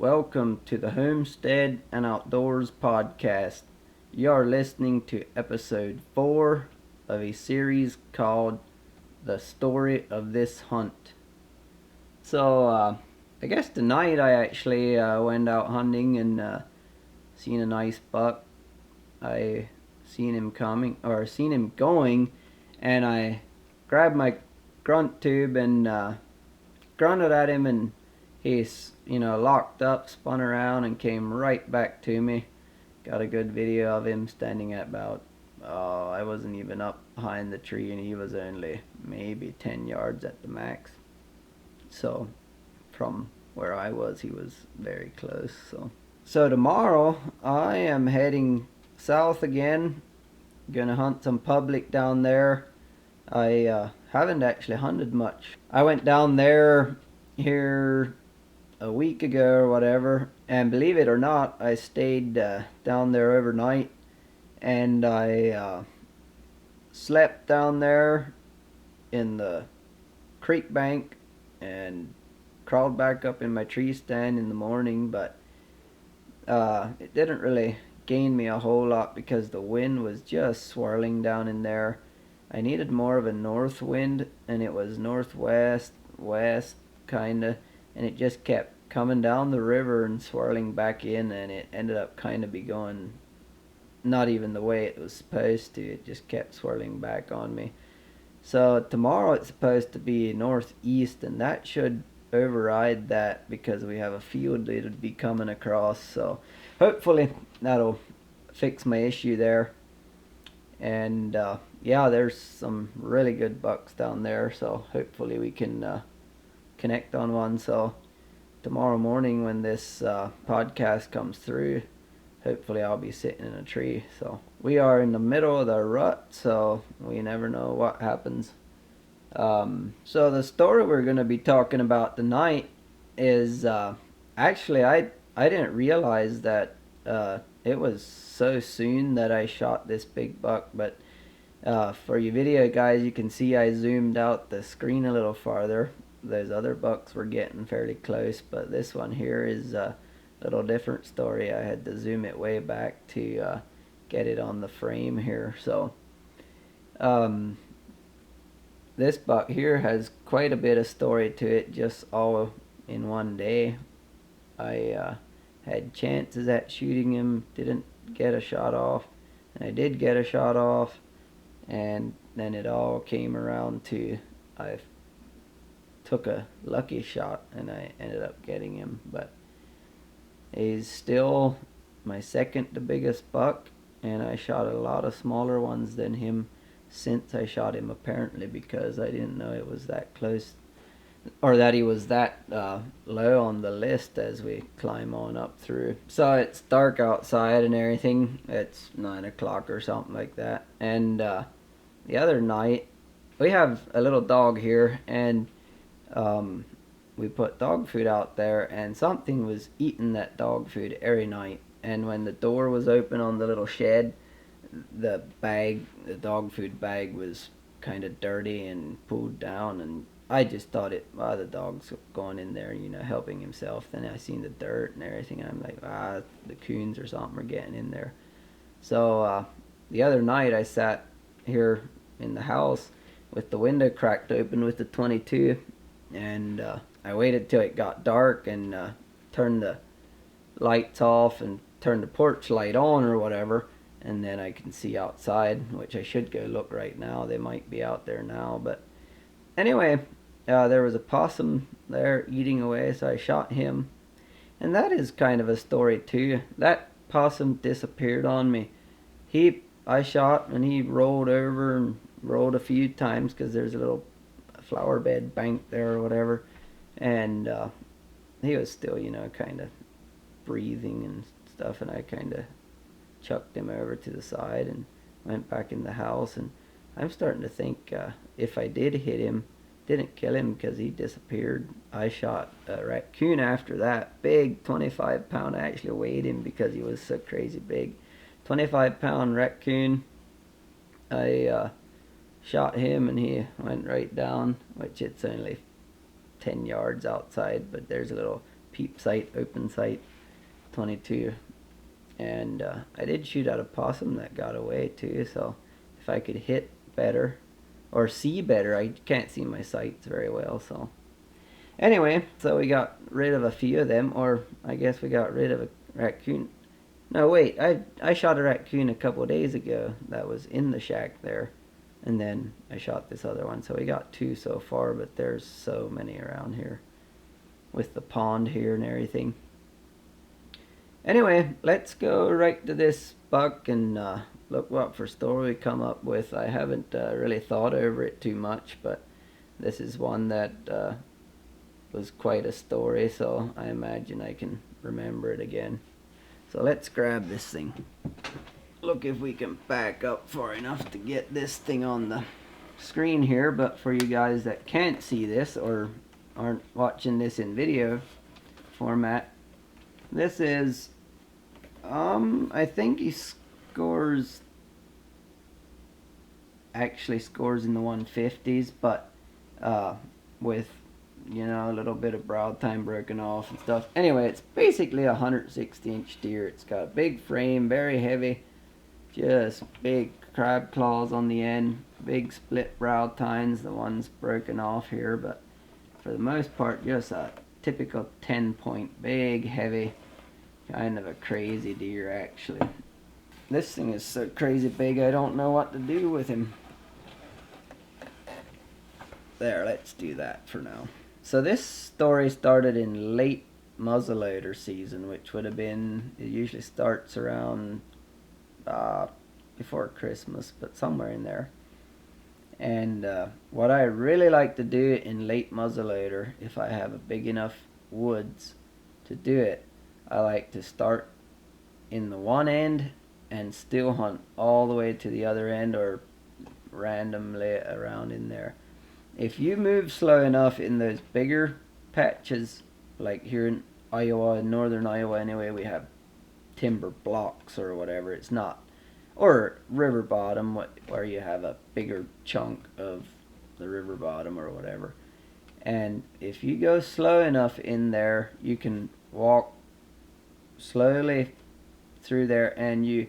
Welcome to the Homestead and Outdoors podcast. You are listening to episode 4 of a series called The Story of This Hunt. I guess tonight I actually went out hunting and seen a nice buck. I seen him going, and I grabbed my grunt tube and grunted at him, and he's locked up, spun around, and came right back to me. Got a good video of him standing at about I wasn't even up behind the tree, and he was only maybe 10 yards at the max. So from where I was, he was very close. So tomorrow I am heading south again. Gonna hunt some public down there. I haven't actually hunted much. I went down there here a week ago or whatever, and believe it or not, I stayed down there overnight, and I slept down there in the creek bank and crawled back up in my tree stand in the morning, but it didn't really gain me a whole lot because the wind was just swirling down in there. I needed more of a north wind, and it was northwest, west, kinda, and it just kept coming down the river and swirling back in, and it ended up kind of be going not even the way it was supposed to. It just kept swirling back on me. So tomorrow it's supposed to be northeast, and that should override that because we have a field that would be coming across. So hopefully that'll fix my issue there. And yeah, there's some really good bucks down there, so hopefully we can connect on one. So tomorrow morning when this podcast comes through, hopefully I'll be sitting in a tree. So we are in the middle of the rut, so we never know what happens. So the story we're going to be talking about tonight is actually I didn't realize that it was so soon that I shot this big buck, but for you video guys, you can see I zoomed out the screen a little farther. Those other bucks were getting fairly close, but this one here is a little different story. I had to zoom it way back to get it on the frame here. So this buck here has quite a bit of story to it, just all in one day. I had chances at shooting him, didn't get a shot off, and I did get a shot off, and then it all came around to I took a lucky shot and I ended up getting him. But he's still my second to biggest buck, and I shot a lot of smaller ones than him since I shot him, apparently, because I didn't know it was that close, or that he was that low on the list as we climb on up through. So it's dark outside and everything. It's 9 o'clock or something like that. And the other night, we have a little dog here, and we put dog food out there, and something was eating that dog food every night. And when the door was open on the little shed, the dog food bag was kind of dirty and pulled down, and I just thought the dog's going in there, helping himself. Then I seen the dirt and everything, and I'm like, the coons or something are getting in there. So the other night I sat here in the house with the window cracked open with the 22, and I waited till it got dark and turned the lights off and turned the porch light on or whatever, and then I can see outside, which I should go look right now. They might be out there now, but anyway, there was a possum there eating away, so I shot him. And that is kind of a story too. That possum disappeared on me. I shot, and he rolled over and rolled a few times because there's a little flower bed bank there or whatever, and he was still kind of breathing and stuff, and I kind of chucked him over to the side and went back in the house. And I'm starting to think if I did hit him, didn't kill him because he disappeared, I shot a raccoon after that. Big 25-pound. I actually weighed him because he was so crazy big. 25-pound raccoon. I shot him, and he went right down, which it's only 10 yards outside, but there's a little peep sight, open sight 22. And I did shoot at a possum that got away too, so if I could hit better or see better, I can't see my sights very well, so anyway, so we got rid of a few of them, or I guess we got rid of a raccoon. No, wait, I shot a raccoon a couple of days ago that was in the shack there, and then I shot this other one, so we got 2 so far, but there's so many around here with the pond here and everything. Anyway, let's go right to this buck and look what for story we come up with. I haven't really thought over it too much, but this is one that was quite a story, so I imagine I can remember it again. So let's grab this thing. Look if we can back up far enough to get this thing on the screen here, but for you guys that can't see this or aren't watching this in video format, this is I think he actually scores in the 150s, but with, you know, a little bit of brow time broken off and stuff. Anyway, it's basically a 160-inch deer. It's got a big frame, very heavy, just big crab claws on the end, big split brow tines, the ones broken off here, but for the most part just a typical 10-point, big, heavy, kind of a crazy deer actually. This thing is so crazy big I don't know what to do with him. There, let's do that for now. So this story started in late muzzleloader season, which would have been, it usually starts around before Christmas, but somewhere in there. And what I really like to do in late muzzleloader, if I have a big enough woods to do it, I like to start in the one end and still hunt all the way to the other end or randomly around in there. If you move slow enough in those bigger patches, like here in Iowa, in northern Iowa anyway, we have timber blocks or whatever, it's not, or river bottom, where you have a bigger chunk of the river bottom or whatever. And if you go slow enough in there, you can walk slowly through there, and you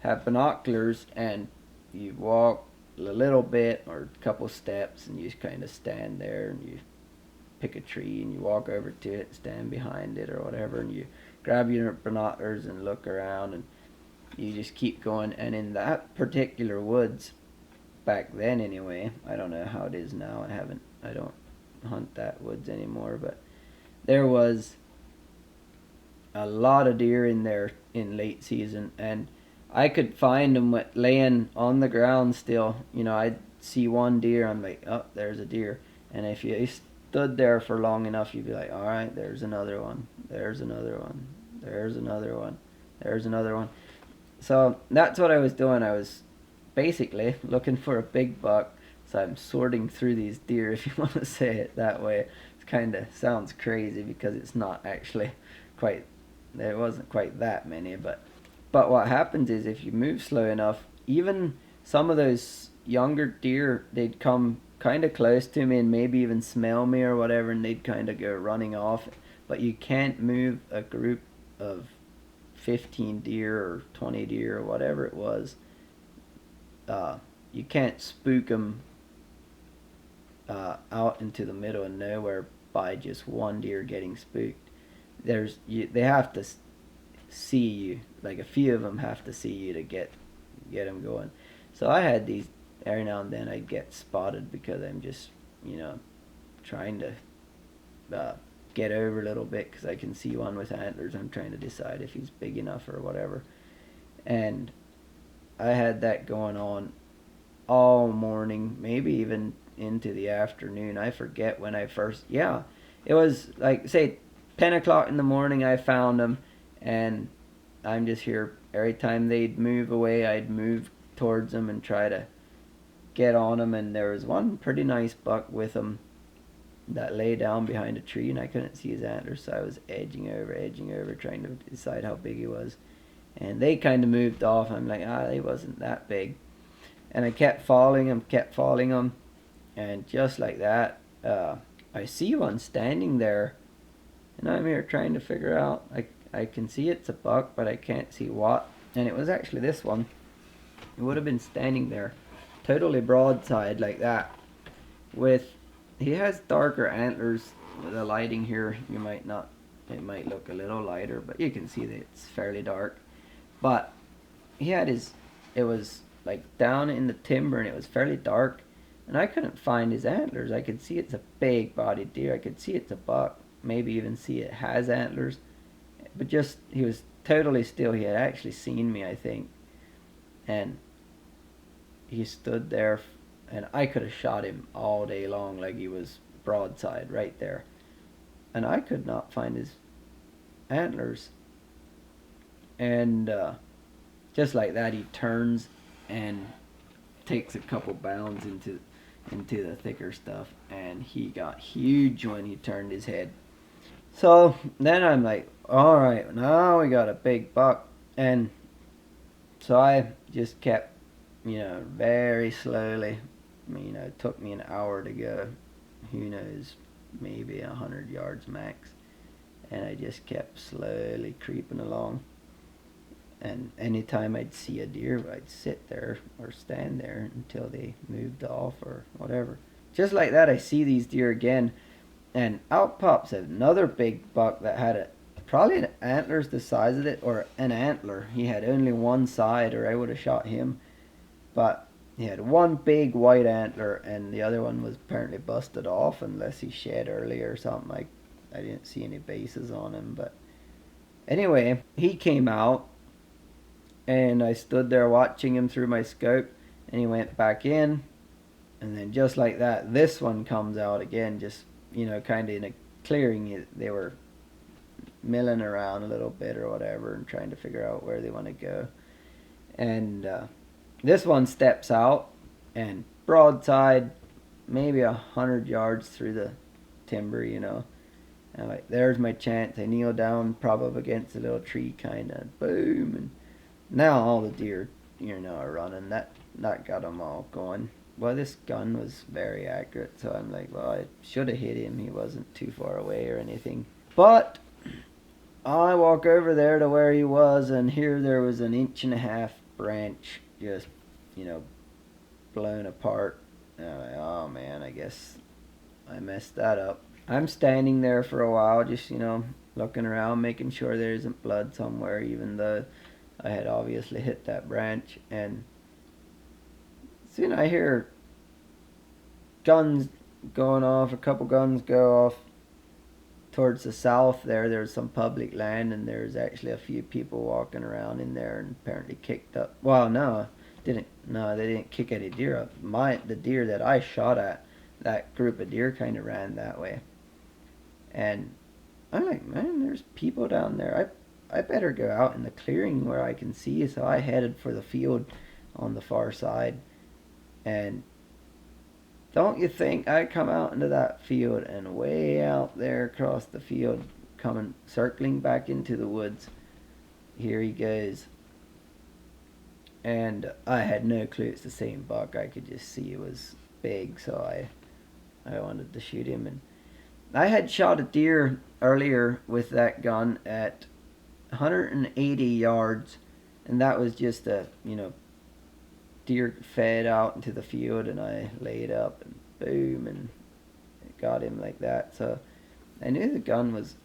have binoculars and you walk a little bit or a couple steps, and you just kind of stand there and you pick a tree and you walk over to it, stand behind it or whatever, and you grab your binoculars and look around, and you just keep going. And in that particular woods back then anyway, I don't know how it is now, I don't hunt that woods anymore, but there was a lot of deer in there in late season, and I could find them laying on the ground still. You know, I'd see one deer, I'm like, oh, there's a deer. And if you stood there for long enough, you'd be like, all right, there's another one, there's another one, there's another one, there's another one. So that's what I was doing. I was basically looking for a big buck, so I'm sorting through these deer, if you want to say it that way. It kind of sounds crazy because it's not actually quite, there wasn't quite that many, but what happens is if you move slow enough, even some of those younger deer, they'd come kind of close to me and maybe even smell me or whatever, and they'd kind of go running off. But you can't move a group of 15 deer or 20 deer or whatever it was. You can't spook them out into the middle of nowhere by just one deer getting spooked. They have to see you, like a few of them have to see you to get them going. So I had these, every now and then I'd get spotted because I'm just, you know, trying to get over a little bit because I can see one with antlers. I'm trying to decide if he's big enough or whatever. And I had that going on all morning, maybe even into the afternoon. I forget when I first, yeah, it was like, say, 10 o'clock in the morning I found them, and I'm just here. Every time they'd move away, I'd move towards them and try to get on them. And there was one pretty nice buck with them that lay down behind a tree, and I couldn't see his antlers, so I was edging over, trying to decide how big he was. And they kind of moved off. I'm like, he wasn't that big. And I kept following him, and just like that, I see one standing there And I'm here trying to figure out, I can see it's a buck, but I can't see what. And it was actually this one. It would have been standing there, totally broadside like that. With, he has darker antlers. With the lighting here, you might not, it might look a little lighter, but you can see that it's fairly dark. But he had his, it was like down in the timber and it was fairly dark, and I couldn't find his antlers. I could see it's a big bodied deer. I could see it's a buck. Maybe even see it has antlers. But just, he was totally still. He had actually seen me, I think. And he stood there, and I could have shot him all day long, like he was broadside right there. And I could not find his antlers. And just like that, he turns and takes a couple bounds into the thicker stuff, and he got huge when he turned his head. So then I'm like, all right, now we got a big buck. And so I just kept, very slowly. I mean, it took me an hour to go, who knows, maybe 100 yards max. And I just kept slowly creeping along. And anytime I'd see a deer, I'd sit there or stand there until they moved off or whatever. Just like that, I see these deer again, and out pops another big buck that had probably an antler's the size of it, or an antler. He had only one side, or I would have shot him. But he had one big white antler, and the other one was apparently busted off, unless he shed earlier or something. I didn't see any bases on him, but anyway, he came out, and I stood there watching him through my scope, and he went back in, and then just like that, this one comes out again, just, kind of in a clearing. They were milling around a little bit or whatever and trying to figure out where they want to go. And this one steps out, and broadside, maybe 100 yards through the timber, And I'm like, there's my chance. I kneel down, prop up against a little tree, kind of, boom, and now all the deer, are running. That got them all going. Well, this gun was very accurate, so I'm like, well, I should have hit him. He wasn't too far away or anything. But I walk over there to where he was, and here there was an 1.5-inch branch just, blown apart. And I'm like, oh man, I guess I messed that up. I'm standing there for a while, just, looking around, making sure there isn't blood somewhere, even though I had obviously hit that branch. And soon I hear guns going off. A couple guns go off towards the south there. There's some public land, and there's actually a few people walking around in there, and apparently kicked up. Well, no, they didn't kick any deer up. The deer that I shot at, that group of deer kind of ran that way. And I'm like, man, there's people down there. I better go out in the clearing where I can see. So I headed for the field on the far side. And don't you think I come out into that field, and way out there across the field, coming, circling back into the woods, here he goes. And I had no clue it's the same buck. I could just see it was big, so I wanted to shoot him. And I had shot a deer earlier with that gun at 180 yards, and that was just a, deer fed out into the field, and I laid up and boom, and it got him like that. So I knew the gun was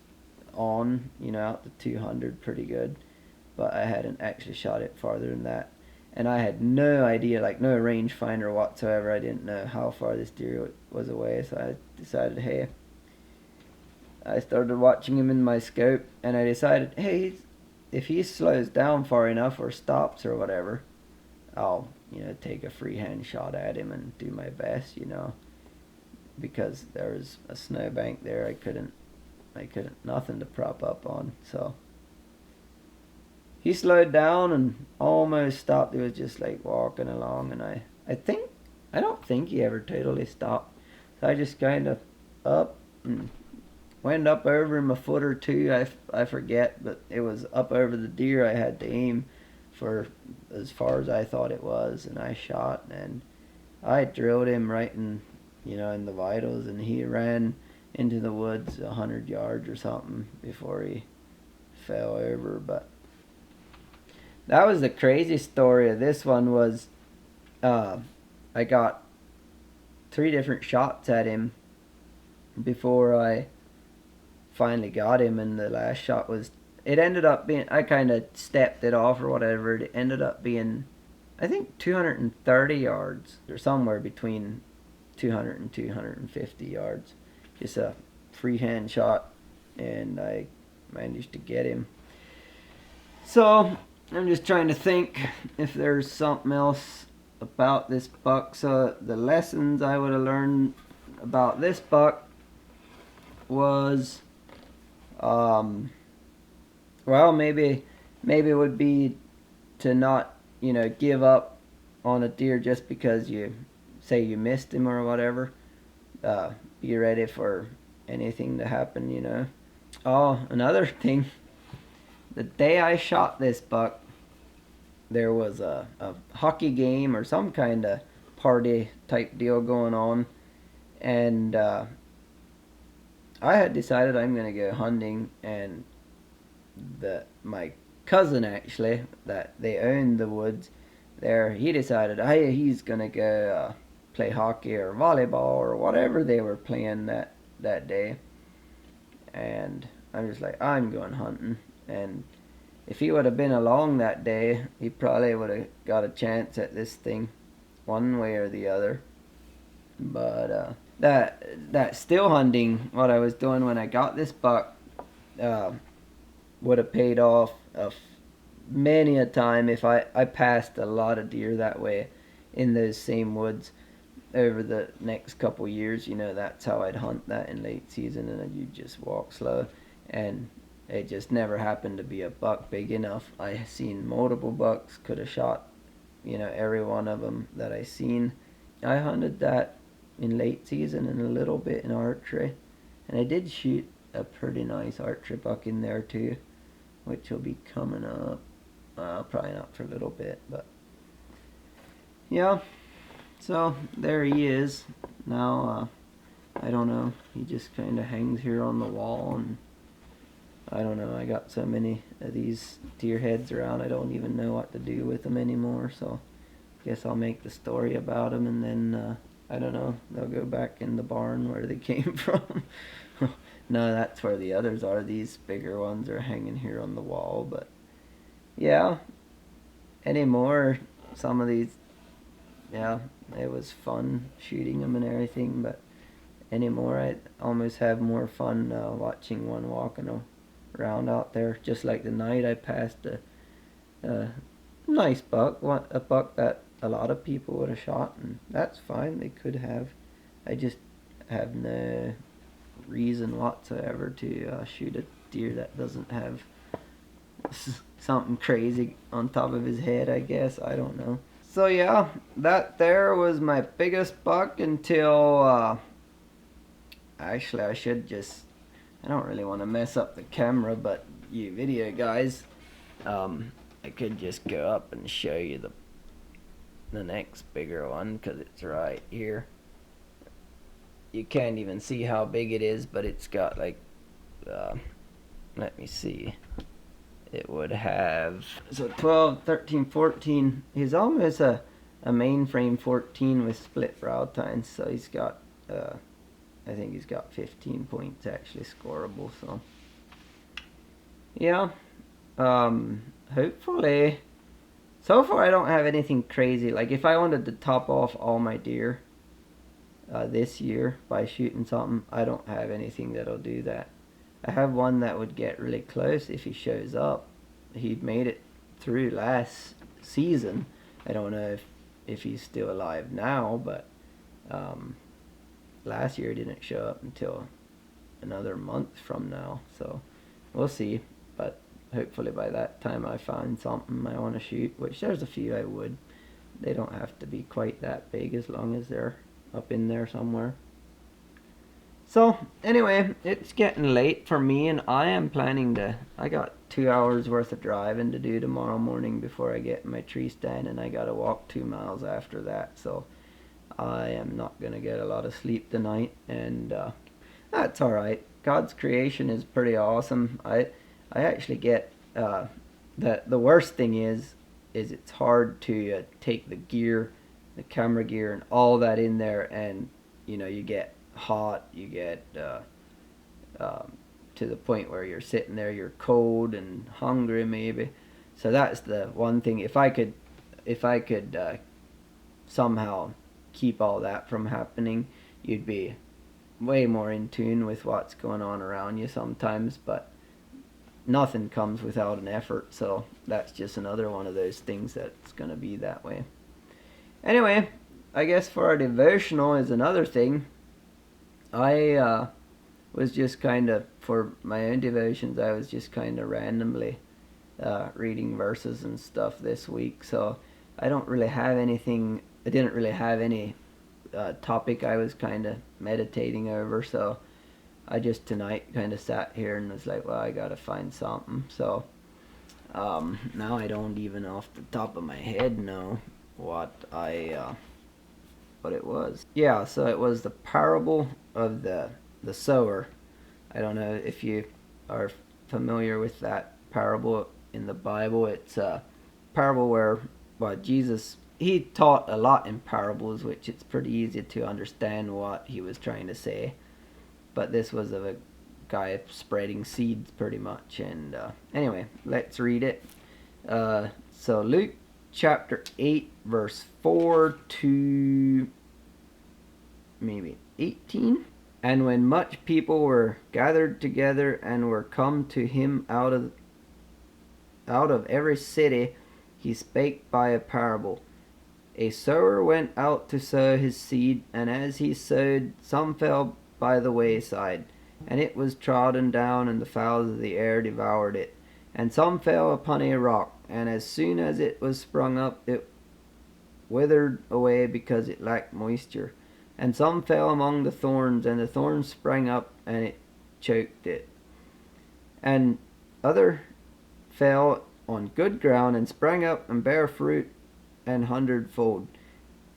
on, out to 200 pretty good, but I hadn't actually shot it farther than that. And I had no idea, like no rangefinder whatsoever. I didn't know how far this deer was away, so I decided, hey, I started watching him in my scope, and I decided, hey, if he slows down far enough or stops or whatever, I'll, take a freehand shot at him and do my best, because there was a snowbank there. I couldn't, nothing to prop up on. So he slowed down and almost stopped. He was just like walking along, and I don't think he ever totally stopped. So I just kind of up and went up over him a foot or two. I forget, but it was up over the deer. I had to aim for as far as I thought it was, and I shot, and I drilled him right in, in the vitals, and he ran into the woods 100 yards or something before he fell over. But that was the crazy story of this one was I got 3 different shots at him before I finally got him, and the last shot was, it ended up being, I kind of stepped it off or whatever, it ended up being, I think 230 yards or somewhere between 200 and 250 yards. Just a freehand shot, and I managed to get him. So I'm just trying to think if there's something else about this buck. So the lessons I would have learned about this buck was, well, maybe it would be to not, give up on a deer just because you say you missed him or whatever. Be ready for anything to happen. Oh, another thing. The day I shot this buck, there was a hockey game or some kind of party type deal going on, and I had decided I'm gonna go hunting, and my cousin actually, that they owned the woods there, he decided he's gonna go play hockey or volleyball or whatever they were playing that day, and I'm just like, I'm going hunting. And if he would have been along that day, he probably would have got a chance at this thing one way or the other. But that still hunting, what I was doing when I got this buck, would have paid off many a time if I passed a lot of deer that way in those same woods over the next couple years. That's how I'd hunt that in late season, and you just walk slow, and it just never happened to be a buck big enough. I seen multiple bucks, could have shot, every one of them that I seen. I hunted that in late season and a little bit in archery, and I did shoot a pretty nice archery buck in there too, which will be coming up. Probably not for a little bit, but yeah. So there he is. Now, I don't know. He just kind of hangs here on the wall, and I don't know. I got so many of these deer heads around, I don't even know what to do with them anymore. So I guess I'll make the story about them, and then I don't know. They'll go back in the barn where they came from. No, that's where the others are. These bigger ones are hanging here on the wall. But yeah, anymore, some of these, yeah, it was fun shooting them and everything. But anymore, I almost have more fun watching one walking around out there. Just like the night I passed a nice buck, a buck that a lot of people would have shot, and that's fine. They could have. I just have no reason whatsoever to shoot a deer that doesn't have something crazy on top of his head, I guess. I don't know. So yeah, that there was my biggest buck until actually I should just, I don't really want to mess up the camera, but you video guys, I could just go up and show you the next bigger one, because it's right here. You can't even see how big it is, but it's got like, let me see, it would have, so 12, 13, 14, he's almost a mainframe 14 with split brow tines, so he's got, I think he's got 15 points actually scoreable, so, yeah, hopefully, so far I don't have anything crazy. Like if I wanted to top off all my deer this year by shooting something, I don't have anything that'll do that. I have one that would get really close if he shows up. He made it through last season. I don't know if he's still alive now, but last year he didn't show up until another month from now, so we'll see. But hopefully by that time I find something I want to shoot, which there's a few I would. They don't have to be quite that big as long as they're up in there somewhere. So anyway, it's getting late for me, and I am planning to, I got 2 hours worth of driving to do tomorrow morning before I get in my tree stand, and I gotta walk 2 miles after that, so I am not gonna get a lot of sleep tonight, and That's all right. God's creation is pretty awesome. I actually get the worst thing is it's hard to take the gear, the camera gear, and all that in there, and you get hot, you get to the point where you're sitting there, you're cold and hungry maybe. So that's the one thing. If I could somehow keep all that from happening, you'd be way more in tune with what's going on around you sometimes. But nothing comes without an effort, so that's just another one of those things that's going to be that way. Anyway, I guess for our devotional is another thing. I was just kind of, for my own devotions, I was just kind of randomly reading verses and stuff this week, so I don't really have anything, I didn't really have any topic I was kind of meditating over, so I just tonight kind of sat here and was like, well, I gotta find something. So now I don't even off the top of my head know what it was. Yeah, so it was the parable of the sower. I don't know if you are familiar with that parable in the Bible. It's a parable where, well, Jesus, he taught a lot in parables, which it's pretty easy to understand what he was trying to say. But this was of a guy spreading seeds pretty much. And anyway, let's read it. So Luke chapter 8 verse 4 to maybe 18. And when much people were gathered together and were come to him out of every city, he spake by a parable. A sower went out to sow his seed, and as he sowed, some fell by the wayside, and it was trodden down, and the fowls of the air devoured it. And some fell upon a rock, and as soon as it was sprung up, it withered away because it lacked moisture. And some fell among the thorns, and the thorns sprang up, and it choked it. And other fell on good ground, and sprang up, and bare fruit an hundredfold.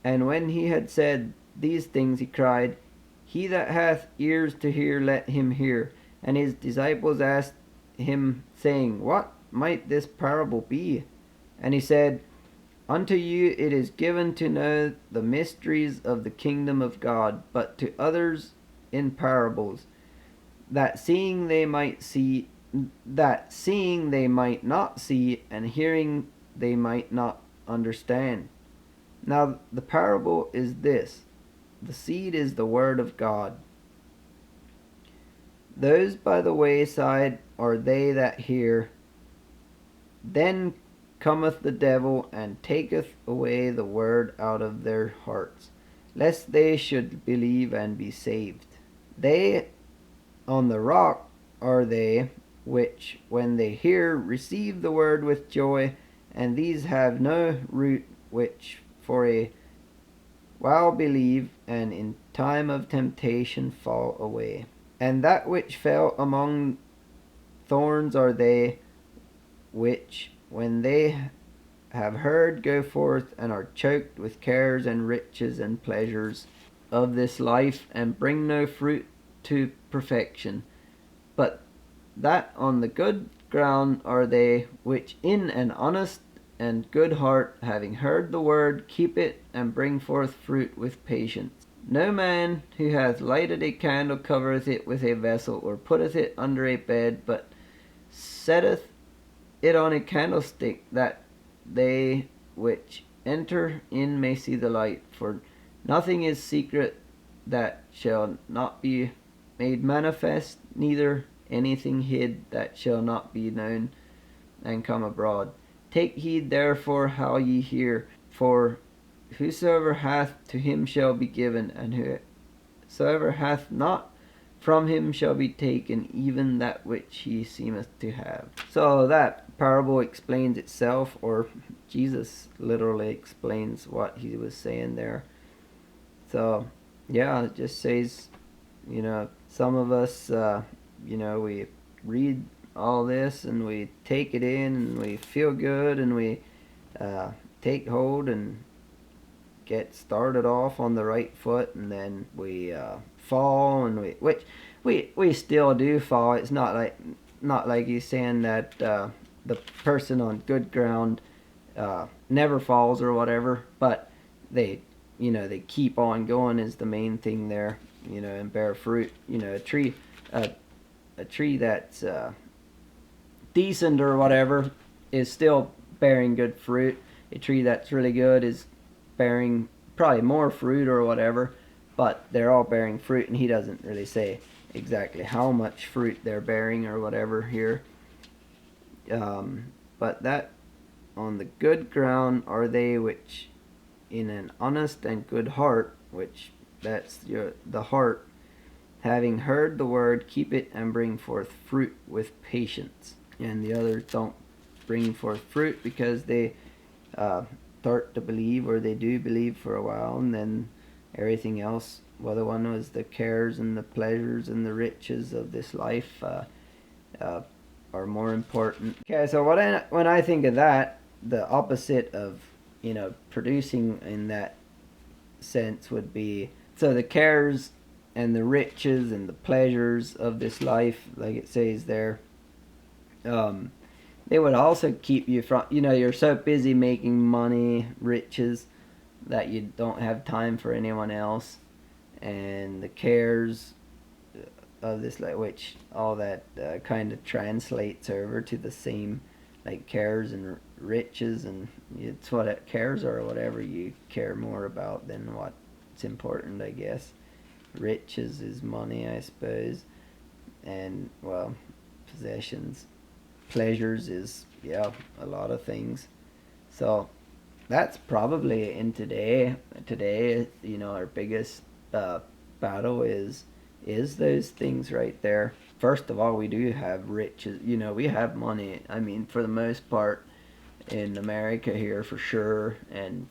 And when he had said these things, he cried, He that hath ears to hear, let him hear. And his disciples asked him, saying, What might this parable be? And he said, Unto you it is given to know the mysteries of the kingdom of God, but to others in parables, that seeing they might not see, and hearing they might not understand. Now the parable is this: the seed is the word of God. Those by the wayside are they that hear. Then cometh the devil, and taketh away the word out of their hearts, lest they should believe and be saved. They on the rock are they which, when they hear, receive the word with joy, and these have no root, which for a while believe, and in time of temptation fall away. And that which fell among thorns are they which, when they have heard, go forth, and are choked with cares and riches and pleasures of this life, and bring no fruit to perfection. But that on the good ground are they which in an honest and good heart, having heard the word, keep it, and bring forth fruit with patience. No man who hath lighted a candle covereth it with a vessel, or putteth it under a bed, but setteth it on a candlestick, that they which enter in may see the light. For nothing is secret that shall not be made manifest, neither anything hid that shall not be known and come abroad. Take heed therefore how ye hear, for whosoever hath, to him shall be given, and whosoever hath not, from him shall be taken even that which he seemeth to have. So that parable explains itself, or Jesus literally explains what he was saying there. So yeah, it just says, some of us, we read all this and we take it in and we feel good, and we take hold and get started off on the right foot, and then we fall, and which we still do fall. It's not like he's saying that the person on good ground never falls or whatever, but they they keep on going is the main thing there, and bear fruit. A, a tree that's decent or whatever is still bearing good fruit. A tree that's really good is bearing probably more fruit or whatever, but they're all bearing fruit, and he doesn't really say exactly how much fruit they're bearing or whatever here. But that on the good ground are they which in an honest and good heart, which that's the heart, having heard the word, keep it and bring forth fruit with patience. And the others don't bring forth fruit because they start to believe, or they do believe for a while, and then everything else. Well, the one was the cares and the pleasures and the riches of this life are more important. Okay, so when I think of that, the opposite of producing in that sense would be, so the cares and the riches and the pleasures of this life, like it says there, they would also keep you from, you're so busy making money, riches, that you don't have time for anyone else. And the cares of this life, which all that kind of translates over to the same, like cares and riches, and it's what it cares or whatever you care more about than what's important, I guess. Riches is money, I suppose, and well, possessions. Pleasures is a lot of things. So that's probably in today, our biggest battle is those things right there. First of all, we do have riches. We have money. I mean, for the most part, in America here for sure. And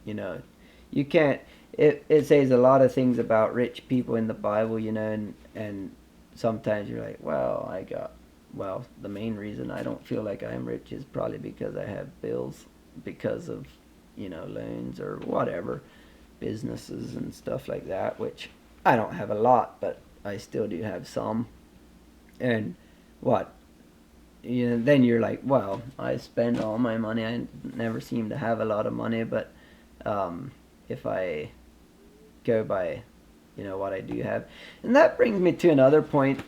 you can't. It says a lot of things about rich people in the Bible. And sometimes you're like, well, the main reason I don't feel like I'm rich is probably because I have bills because of loans or whatever, businesses and stuff like that, which I don't have a lot, but I still do have some. And then you're like, well, I spend all my money. I never seem to have a lot of money, but if I go by what I do have. And that brings me to another point.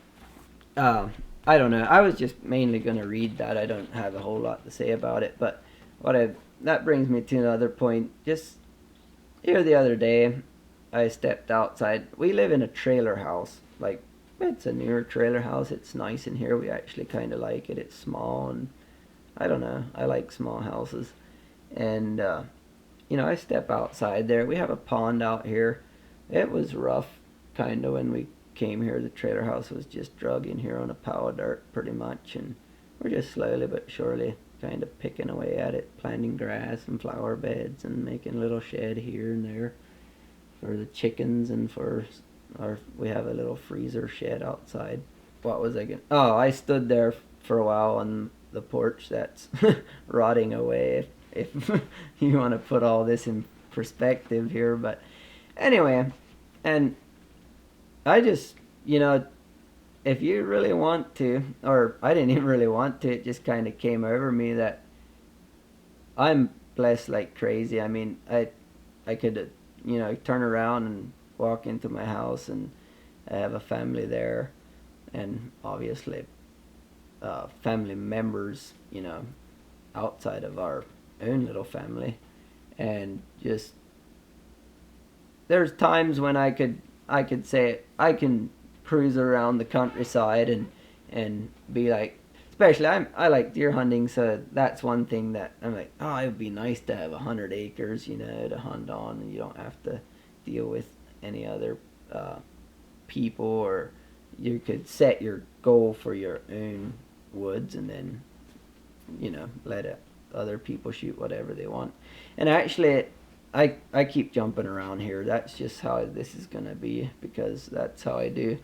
I don't know, I was just mainly going to read that. I don't have a whole lot to say about it, but that brings me to another point. Just here the other day, I stepped outside. We live in a trailer house. Like, it's a newer trailer house. It's nice in here. We actually kind of like it. It's small, and I don't know, I like small houses. And I step outside there. We have a pond out here. It was rough kind of when we came here. The trailer house was just drug in here on a pile of dirt pretty much, and we're just slowly but surely kind of picking away at it, planting grass and flower beds and making a little shed here and there for the chickens, and we have a little freezer shed outside. What was I going? Oh, I stood there for a while on the porch that's rotting away, if you want to put all this in perspective here. But anyway, and I just, if you really want to, or I didn't even really want to, it just kind of came over me that I'm blessed like crazy. I mean, I could, turn around and walk into my house, and I have a family there, and obviously family members, outside of our own little family. And just, there's times when I could say I can cruise around the countryside and be like, especially I like deer hunting, so that's one thing that I'm like, oh, it would be nice to have 100 acres, to hunt on, and you don't have to deal with any other people, or you could set your goal for your own woods and then let other people shoot whatever they want. And actually, I keep jumping around here. That's just how this is gonna be, because that's how I do.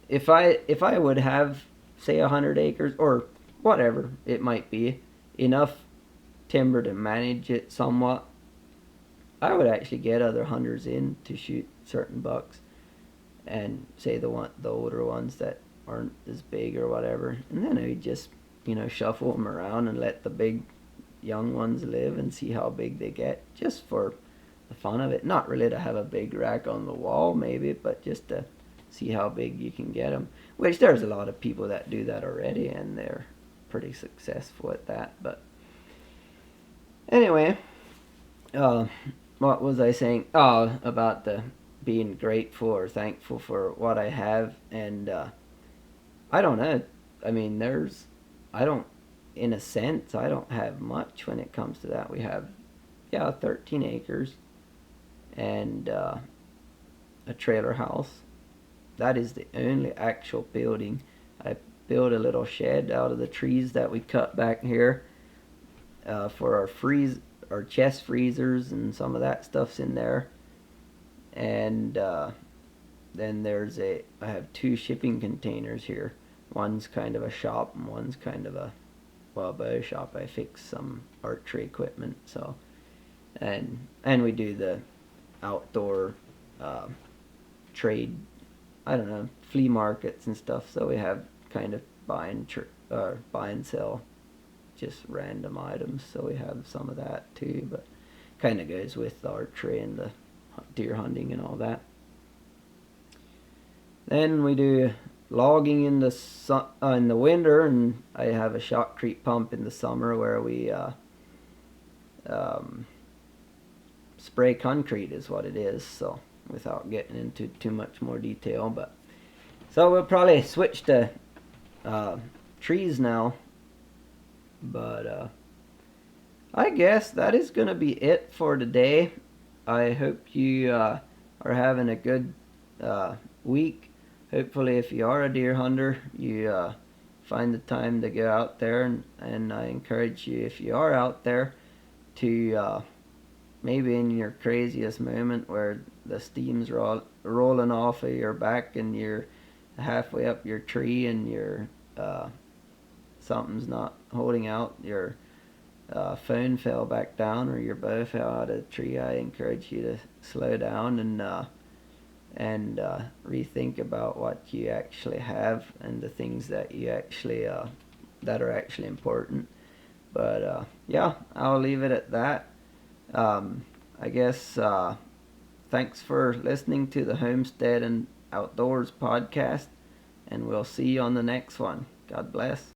If I would have, say, 100 acres or whatever it might be, enough timber to manage it somewhat, I would actually get other hunters in to shoot certain bucks. and say the older ones that aren't as big or whatever, and then I just shuffle them around and let the big young ones live and see how big they get, just for the fun of it. Not really to have a big rack on the wall, maybe, but just to see how big you can get them. Which there's a lot of people that do that already, and they're pretty successful at that. But anyway, uh, what was I saying? Oh, about the being grateful or thankful for what I have, and I don't know. I mean, I don't, in a sense, I don't have much when it comes to that. We have, 13 acres and a trailer house. That is the only actual building. I built a little shed out of the trees that we cut back here for our chest freezers, and some of that stuff's in there. And then I have two shipping containers here. One's kind of a shop, and one's kind of a bow shop. I fix some archery equipment, so and we do the outdoor trade. I don't know, flea markets and stuff. So we have kind of buy and sell just random items. So we have some of that too, but kind of goes with the archery and the deer hunting and all that. Then we do logging in the winter, and I have a shotcrete pump in the summer where we um, spray concrete is what it is. So without getting into too much more detail, but so we'll probably switch to trees now. But I guess that is gonna be it for today. I hope you are having a good week. Hopefully, if you are a deer hunter, you find the time to go out there, and I encourage you, if you are out there, to maybe in your craziest moment where the steam's rolling off of your back and you're halfway up your tree and something's not holding out, your phone fell back down or your bow fell out of the tree, I encourage you to slow down and rethink about what you actually have and the things that you actually that are actually important. But yeah, I'll leave it at that. I guess thanks for listening to the Homestead and Outdoors podcast, and we'll see you on the next one. God bless.